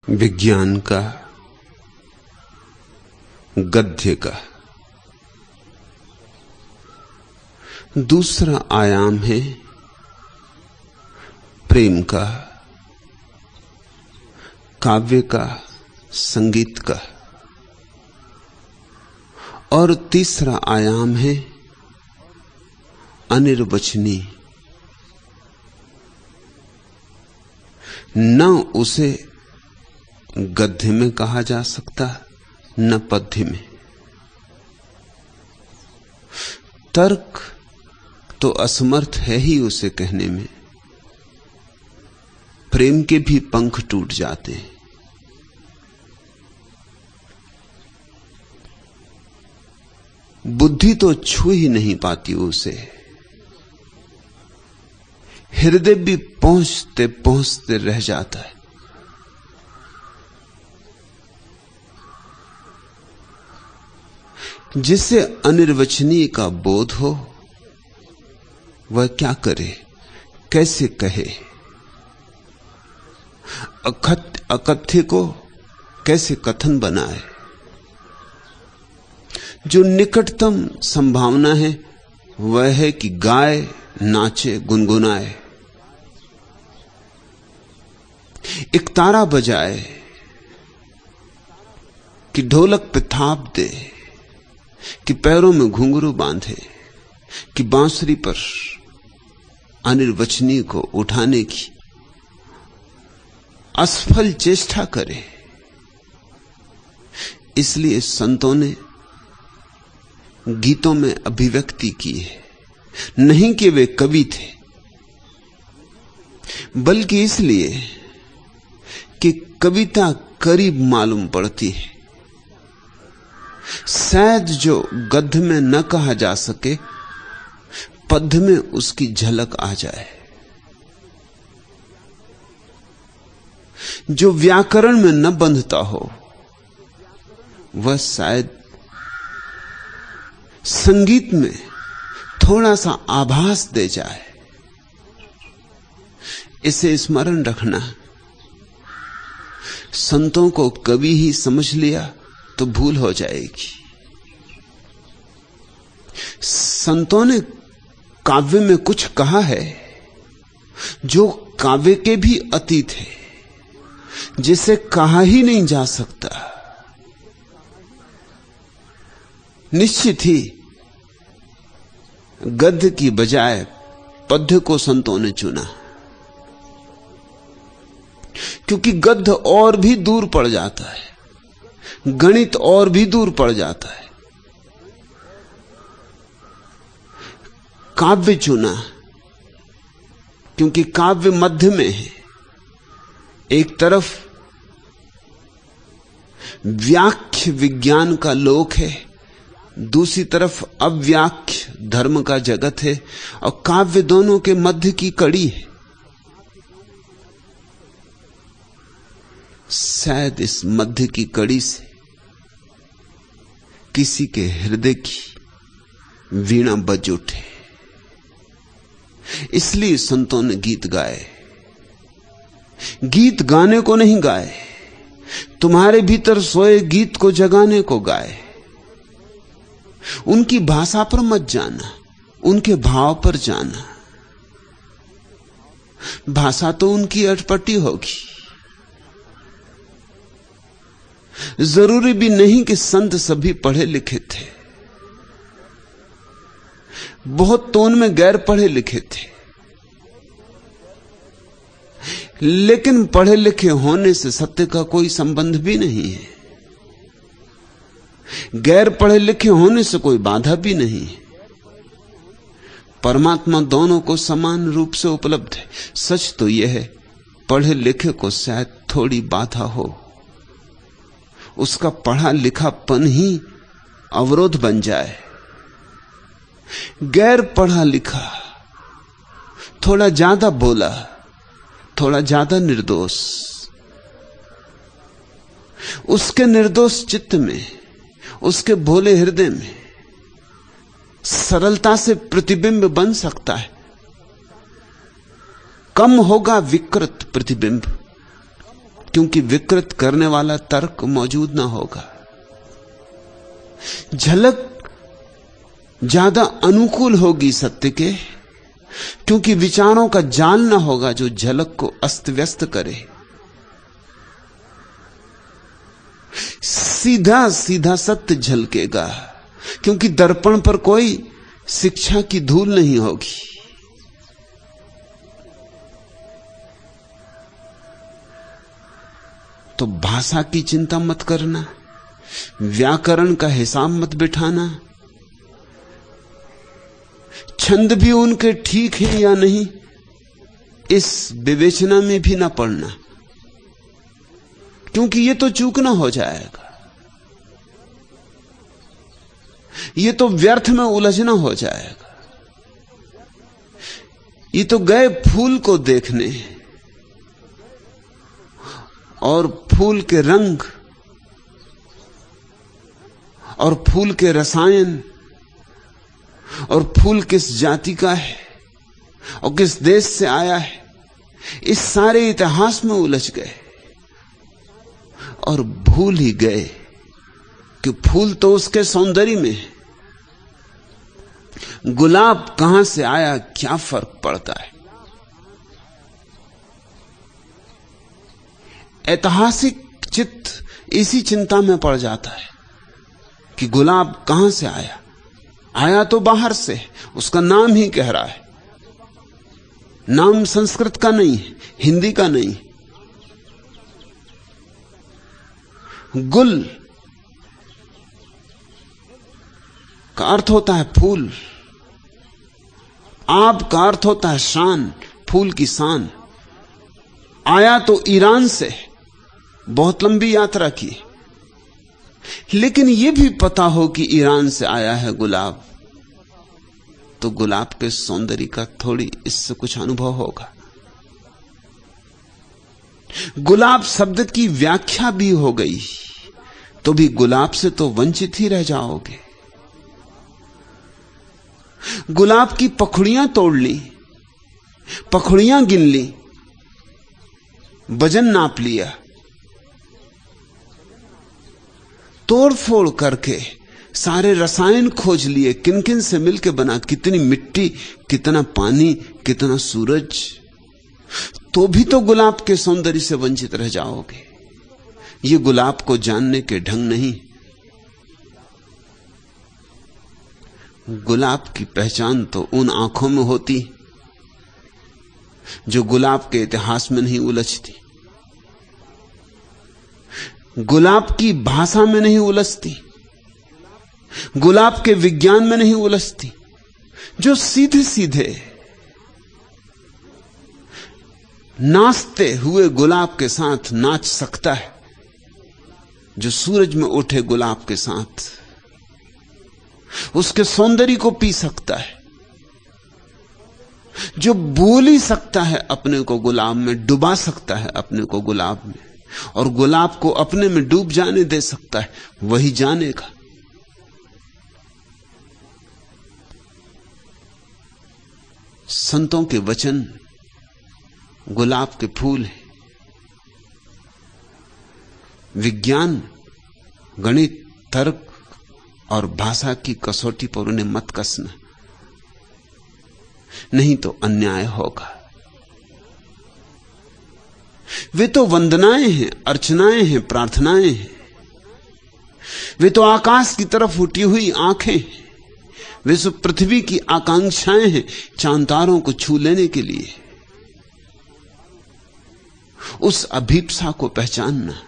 विज्ञान का, गद्य का दूसरा आयाम है प्रेम का, काव्य का, संगीत का, और तीसरा आयाम है अनिर्वचनीय। न उसे गद्य में कहा जा सकता, न पद्य में। तर्क तो असमर्थ है ही उसे कहने में। प्रेम के भी पंख टूट जाते हैं। बुद्धि तो छू ही नहीं पाती उसे। हृदय भी पहुंचते पहुंचते रह जाता है। जिसे अनिर्वचनीय का बोध हो वह क्या करे, कैसे कहे, अकथ्य को कैसे कथन बनाए। जो निकटतम संभावना है वह है कि गाए, नाचे, गुनगुनाए, एक तारा बजाए, कि ढोलक पे थाप दे, कि पैरों में घुंघरू बांधे, कि बांसुरी पर अनिर्वचनीय को उठाने की असफल चेष्टा करे। इसलिए संतों ने गीतों में अभिव्यक्ति की है। नहीं कि वे कवि थे, बल्कि इसलिए कि कविता करीब मालूम पड़ती है। शायद जो गद्य में न कहा जा सके, पद्य में उसकी झलक आ जाए। जो व्याकरण में न बंधता हो वह शायद संगीत में थोड़ा सा आभास दे जाए। इसे स्मरण रखना। संतों को कवि ही समझ लिया तो भूल हो जाएगी। संतों ने काव्य में कुछ कहा है जो काव्य के भी अतीत है, जिसे कहा ही नहीं जा सकता। निश्चित ही गद्य की बजाय पद्य को संतों ने चुना, क्योंकि गद्य और भी दूर पड़ जाता है, गणित और भी दूर पड़ जाता है। काव्य चुना क्योंकि काव्य मध्य में है। एक तरफ व्याख्य विज्ञान का लोक है, दूसरी तरफ अव्याख्य धर्म का जगत है, और काव्य दोनों के मध्य की कड़ी है। शायद इस मध्य की कड़ी से किसी के हृदय की वीणा बज उठे। इसलिए संतों ने गीत गाए। गीत गाने को नहीं गाए, तुम्हारे भीतर सोए गीत को जगाने को गाए। उनकी भाषा पर मत जाना, उनके भाव पर जाना। भाषा तो उनकी अटपटी होगी। जरूरी भी नहीं कि संत सभी पढ़े लिखे थे। बहुत तो उनमें गैर पढ़े लिखे थे, लेकिन पढ़े लिखे होने से सत्य का कोई संबंध भी नहीं है। गैर पढ़े लिखे होने से कोई बाधा भी नहीं है। परमात्मा दोनों को समान रूप से उपलब्ध है। सच तो यह है, पढ़े लिखे को शायद थोड़ी बाधा हो, उसका पढ़ा लिखापन ही अवरोध बन जाए। गैर पढ़ा लिखा थोड़ा ज्यादा बोला, थोड़ा ज्यादा निर्दोष, उसके निर्दोष चित्त में, उसके भोले हृदय में सरलता से प्रतिबिंब बन सकता है। कम होगा विकृत प्रतिबिंब, क्योंकि विकृत करने वाला तर्क मौजूद ना होगा। झलक ज्यादा अनुकूल होगी सत्य के, क्योंकि विचारों का जाल ना होगा जो झलक को अस्त व्यस्त करे। सीधा सीधा सत्य झलकेगा, क्योंकि दर्पण पर कोई शिक्षा की धूल नहीं होगी। तो भाषा की चिंता मत करना, व्याकरण का हिसाब मत बिठाना, छंद भी उनके ठीक है या नहीं इस विवेचना में भी ना पड़ना, क्योंकि ये तो चूकना हो जाएगा, ये तो व्यर्थ में उलझना हो जाएगा। ये तो गए फूल को देखने और फूल के रंग और फूल के रसायन और फूल किस जाति का है और किस देश से आया है, इस सारे इतिहास में उलझ गए और भूल ही गए कि फूल तो उसके सौंदर्य में है। गुलाब कहां से आया क्या फर्क पड़ता है। ऐतिहासिक चित्त इसी चिंता में पड़ जाता है कि गुलाब कहां से आया। आया तो बाहर से, उसका नाम ही कह रहा है। नाम संस्कृत का नहीं है, हिंदी का नहीं। गुल का अर्थ होता है फूल, आब का अर्थ होता है शान, फूल की शान। आया तो ईरान से, बहुत लंबी यात्रा की, लेकिन यह भी पता हो कि ईरान से आया है गुलाब, तो गुलाब के सौंदर्य का थोड़ी इससे कुछ अनुभव होगा। गुलाब शब्द की व्याख्या भी हो गई तो भी गुलाब से तो वंचित ही रह जाओगे। गुलाब की पखुड़ियां तोड़ ली, पखुड़ियां गिन ली, वजन नाप लिया, तोड़ फोड़ करके सारे रसायन खोज लिए, किन किन से मिलके बना, कितनी मिट्टी, कितना पानी, कितना सूरज, तो भी तो गुलाब के सौंदर्य से वंचित रह जाओगे। ये गुलाब को जानने के ढंग नहीं। गुलाब की पहचान तो उन आंखों में होती जो गुलाब के इतिहास में नहीं उलझती, गुलाब की भाषा में नहीं उलझती, गुलाब के विज्ञान में नहीं उलझती, जो सीधे सीधे नाचते हुए गुलाब के साथ नाच सकता है, जो सूरज में उठे गुलाब के साथ उसके सौंदर्य को पी सकता है, जो भूल ही सकता है अपने को गुलाब में, डुबा सकता है अपने को गुलाब में, और गुलाब को अपने में डूब जाने दे सकता है, वही जानेगा। संतों के वचन गुलाब के फूल हैं। विज्ञान, गणित, तर्क और भाषा की कसौटी पर उन्हें मत कसना, नहीं तो अन्याय होगा। वे तो वंदनाएं हैं, अर्चनाएं हैं, प्रार्थनाएं हैं। वे तो आकाश की तरफ उठी हुई आंखें हैं। वे सब पृथ्वी की आकांक्षाएं हैं, चांद तारों को छू लेने के लिए। उस अभीप्सा को पहचानना,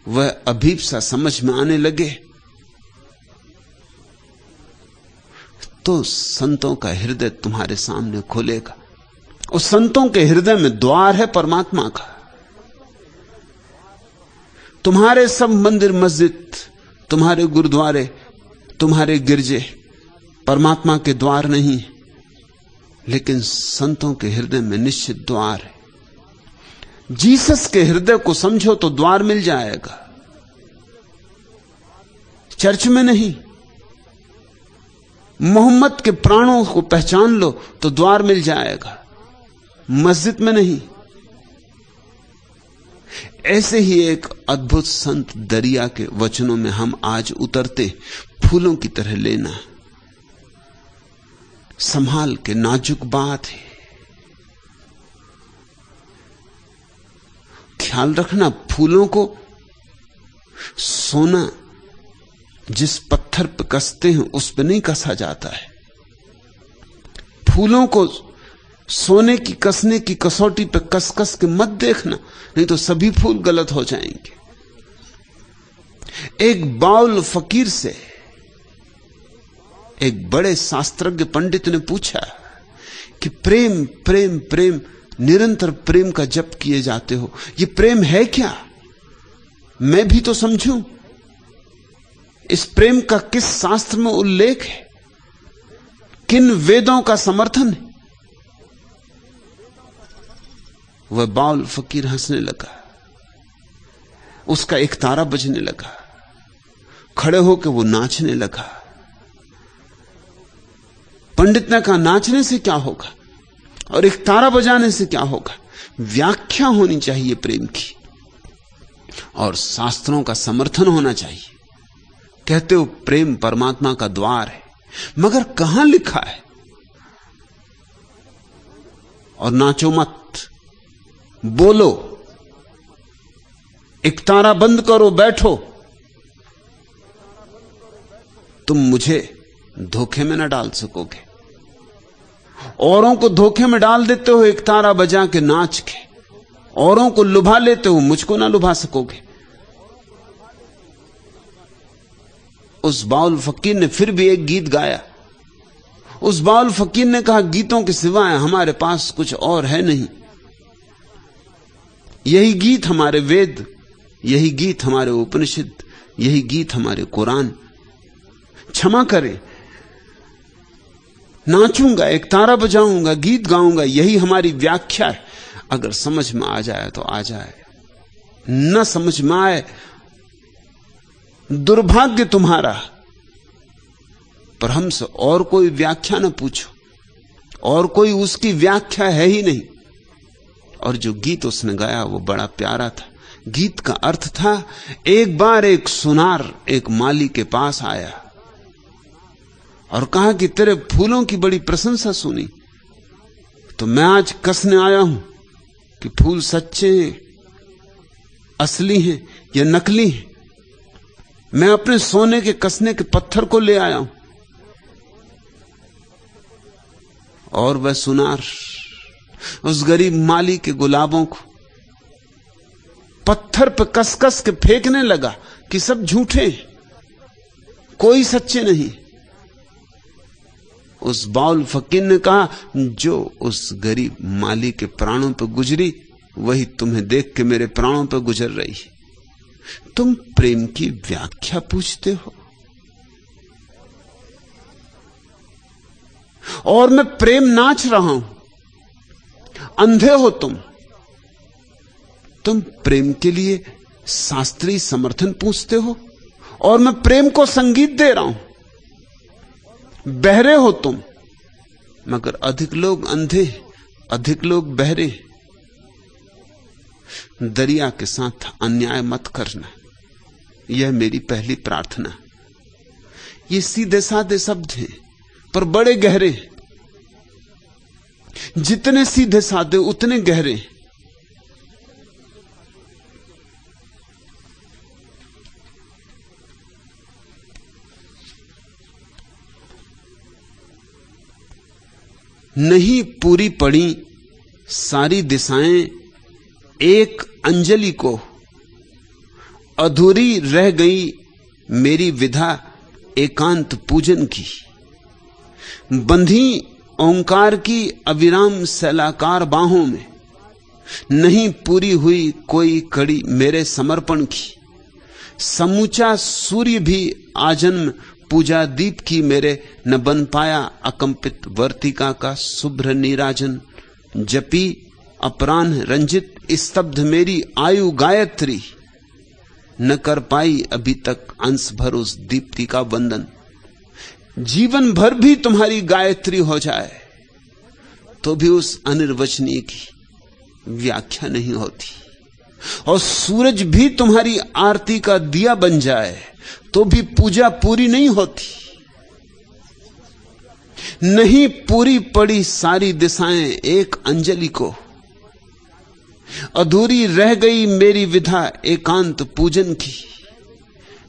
वह अभीप्सा समझ में आने लगे तो संतों का हृदय तुम्हारे सामने खुलेगा। उस संतों के हृदय में द्वार है परमात्मा का। तुम्हारे सब मंदिर मस्जिद, तुम्हारे गुरुद्वारे, तुम्हारे गिरजे परमात्मा के द्वार नहीं, लेकिन संतों के हृदय में निश्चित द्वार है। जीसस के हृदय को समझो तो द्वार मिल जाएगा, चर्च में नहीं। मोहम्मद के प्राणों को पहचान लो तो द्वार मिल जाएगा, मस्जिद में नहीं। ऐसे ही एक अद्भुत संत दरिया के वचनों में हम आज उतरते, फूलों की तरह लेना, संभाल के, नाजुक बात है, ख्याल रखना। फूलों को सोना जिस पत्थर पर कसते हैं उस पर नहीं कसा जाता है। फूलों को सोने की कसने की कसौटी पे कस कस के मत देखना, नहीं तो सभी फूल गलत हो जाएंगे। एक बाउल फकीर से एक बड़े शास्त्रज्ञ पंडित ने पूछा कि प्रेम प्रेम प्रेम, निरंतर प्रेम का जप किए जाते हो, ये प्रेम है क्या? मैं भी तो समझूं। इस प्रेम का किस शास्त्र में उल्लेख है, किन वेदों का समर्थन है? वह बाउल फकीर हंसने लगा, उसका एक तारा बजने लगा, खड़े होकर वो नाचने लगा। पंडित ने कहा, नाचने से क्या होगा और एक तारा बजाने से क्या होगा? व्याख्या होनी चाहिए प्रेम की और शास्त्रों का समर्थन होना चाहिए। कहते हो प्रेम परमात्मा का द्वार है, मगर कहां लिखा है? और नाचो मत, बोलो, एक तारा बंद करो, बैठो। तुम मुझे धोखे में न डाल सकोगे। औरों को धोखे में डाल देते हो एक तारा बजा के, नाच के, औरों को लुभा लेते हो, मुझको ना लुभा सकोगे। उस बाउल फकीर ने फिर भी एक गीत गाया। उस बाउल फकीर ने कहा, गीतों के सिवाय हमारे पास कुछ और है नहीं। यही गीत हमारे वेद, यही गीत हमारे उपनिषद, यही गीत हमारे कुरान। क्षमा करें, नाचूंगा, एक तारा बजाऊंगा, गीत गाऊंगा, यही हमारी व्याख्या है। अगर समझ में आ जाए तो आ जाए, न समझ में आए दुर्भाग्य तुम्हारा। पर हमसे और कोई व्याख्या न पूछो, और कोई उसकी व्याख्या है ही नहीं। और जो गीत उसने गाया वो बड़ा प्यारा था। गीत का अर्थ था, एक बार एक सुनार एक माली के पास आया और कहा कि तेरे फूलों की बड़ी प्रशंसा सुनी, तो मैं आज कसने आया हूं कि फूल सच्चे हैं, असली हैं या नकली हैं। मैं अपने सोने के कसने के पत्थर को ले आया हूं। और वह सुनार उस गरीब माली के गुलाबों को पत्थर पर कस कस के फेंकने लगा कि सब झूठे, कोई सच्चे नहीं। उस बाउल फकीर ने कहा, जो उस गरीब माली के प्राणों पर गुजरी वही तुम्हें देख के मेरे प्राणों पर गुजर रही है। तुम प्रेम की व्याख्या पूछते हो और मैं प्रेम नाच रहा हूं। अंधे हो तुम प्रेम के लिए शास्त्रीय समर्थन पूछते हो और मैं प्रेम को संगीत दे रहा हूं। बहरे हो तुम, मगर अधिक लोग अंधे, अधिक लोग बहरे। दरिया के साथ अन्याय मत करना, यह मेरी पहली प्रार्थना। ये सीधे साधे शब्द हैं पर बड़े गहरे। जितने सीधे साधे उतने गहरे। नहीं पूरी पड़ी सारी दिशाएं एक अंजलि को, अधूरी रह गई मेरी विधा एकांत पूजन की। बंधी ओंकार की अविराम सैलाकार बाहों में, नहीं पूरी हुई कोई कड़ी मेरे समर्पण की। समूचा सूर्य भी आजन्म पूजा दीप की मेरे, न बन पाया अकंपित वर्तिका का शुभ्र नीराजन। जपी अपराह्न रंजित स्तब्ध मेरी आयु गायत्री, न कर पाई अभी तक अंश भर उस दीप्ति का वंदन। जीवन भर भी तुम्हारी गायत्री हो जाए तो भी उस अनिर्वचनीय की व्याख्या नहीं होती। और सूरज भी तुम्हारी आरती का दिया बन जाए तो भी पूजा पूरी नहीं होती। नहीं पूरी पड़ी सारी दिशाएं एक अंजलि को, अधूरी रह गई मेरी विधा एकांत पूजन की।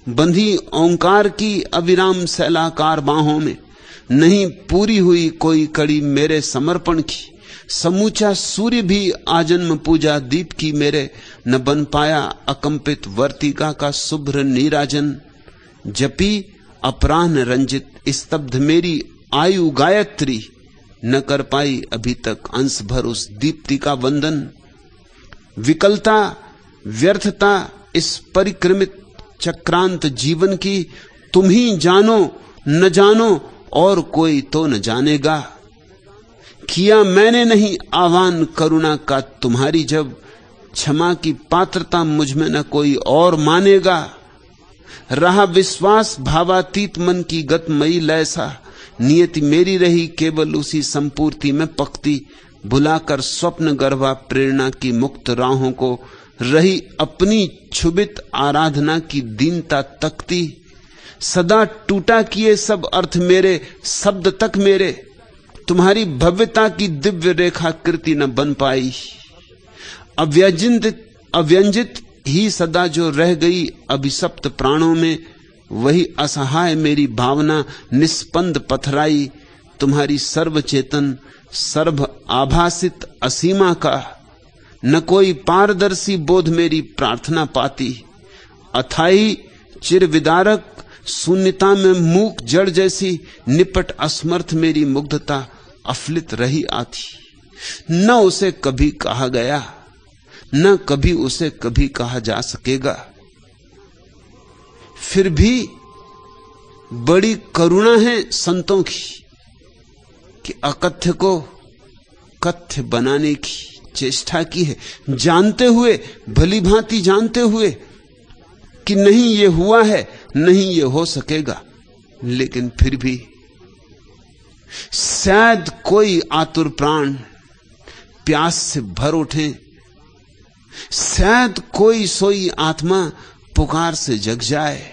बंधी ओंकार की अविराम शैलाकार बाहों में, नहीं पूरी हुई कोई कड़ी मेरे समर्पण की। समूचा सूर्य भी आजन्म पूजा दीप की मेरे, न बन पाया अकंपित वर्तिका का शुभ्र नीराजन। जपी अपराह्न रंजित स्तब्ध मेरी आयु गायत्री, न कर पाई अभी तक अंश भर उस दीप्ति का वंदन। विकलता व्यर्थता इस परिक्रमित चक्रांत जीवन की, तुम ही जानो न जानो और कोई तो न जानेगा। किया मैंने नहीं आह्वान करुणा का तुम्हारी, जब क्षमा की पात्रता मुझ में न कोई और मानेगा। रहा विश्वास भावातीत मन की गतमयी लैसा, नियति मेरी रही केवल उसी संपूर्ति में पकती। भुलाकर स्वप्न गर्भा प्रेरणा की मुक्त राहों को, रही अपनी क्षुभित आराधना की दीनता तकती। सदा टूटा किए सब अर्थ मेरे शब्द तक मेरे, तुम्हारी भव्यता की दिव्य रेखा कृति न बन पाई। अव्यंजित ही सदा जो रह गई अभिशप्त प्राणों में, वही असहाय मेरी भावना निस्पंद पथराई। तुम्हारी सर्वचेतन सर्व आभासित असीमा का, न कोई पारदर्शी बोध मेरी प्रार्थना पाती। अथाई चिर विदारक शून्यता में मूक जड़ जैसी, निपट असमर्थ मेरी मुग्धता अफलित रही आती। न उसे कभी कहा गया, न कभी उसे कभी कहा जा सकेगा। फिर भी बड़ी करुणा है संतों की कि अकथ्य को कथ्य बनाने की चेष्टा की है, जानते हुए, भली भांति जानते हुए कि नहीं ये हुआ है, नहीं ये हो सकेगा। लेकिन फिर भी शायद कोई आतुर प्राण प्यास से भर उठे, शायद कोई सोई आत्मा पुकार से जग जाए।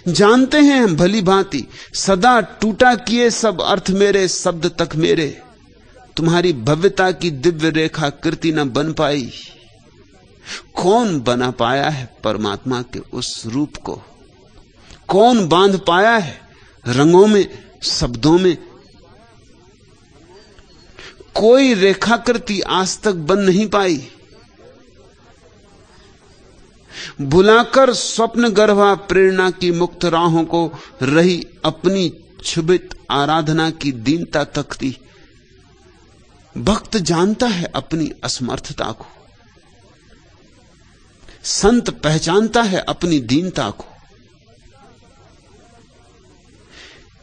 जानते हैं भली भांति सदा टूटा किए सब अर्थ मेरे शब्द तक मेरे, तुम्हारी भव्यता की दिव्य रेखा कृति न बन पाई। कौन बना पाया है परमात्मा के उस रूप को? कौन बांध पाया है रंगों में, शब्दों में? कोई रेखाकृति आज तक बन नहीं पाई। बुलाकर स्वप्न गर्भा प्रेरणा की मुक्त राहों को, रही अपनी क्षुभित आराधना की दीनता तकती। भक्त जानता है अपनी असमर्थता को, संत पहचानता है अपनी दीनता को।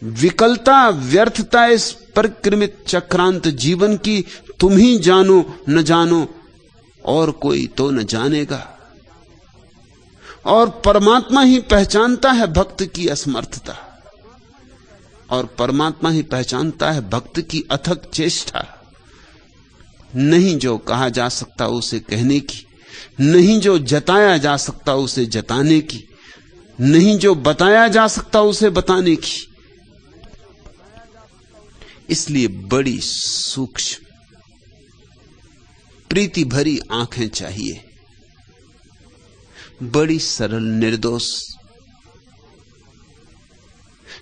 विकलता व्यर्थता इस परिक्रमित चक्रांत जीवन की, तुम ही जानो न जानो और कोई तो न जानेगा। और परमात्मा ही पहचानता है भक्त की असमर्थता, और परमात्मा ही पहचानता है भक्त की अथक चेष्टा। नहीं जो कहा जा सकता उसे कहने की, नहीं जो जताया जा सकता उसे जताने की, नहीं जो बताया जा सकता उसे बताने की। इसलिए बड़ी सूक्ष्म प्रीति भरी आंखें चाहिए, बड़ी सरल निर्दोष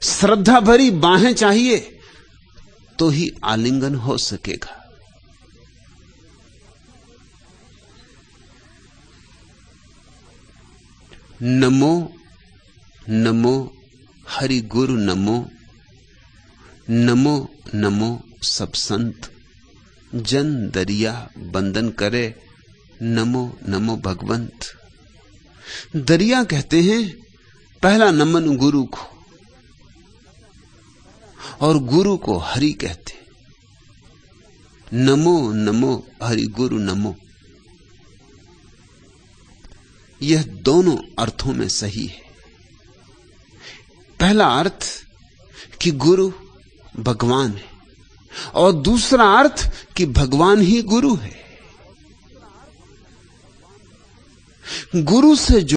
श्रद्धा भरी बाहें चाहिए, तो ही आलिंगन हो सकेगा। नमो नमो हरि गुरु नमो, नमो नमो सब संत जन दरिया बंदन करे, नमो नमो भगवंत। दरिया कहते हैं पहला नमन गुरु को, और गुरु को हरि कहते। नमो नमो हरि गुरु नमो, यह दोनों अर्थों में सही है। पहला अर्थ कि गुरु भगवान है, और दूसरा अर्थ कि भगवान ही गुरु है। गुरु से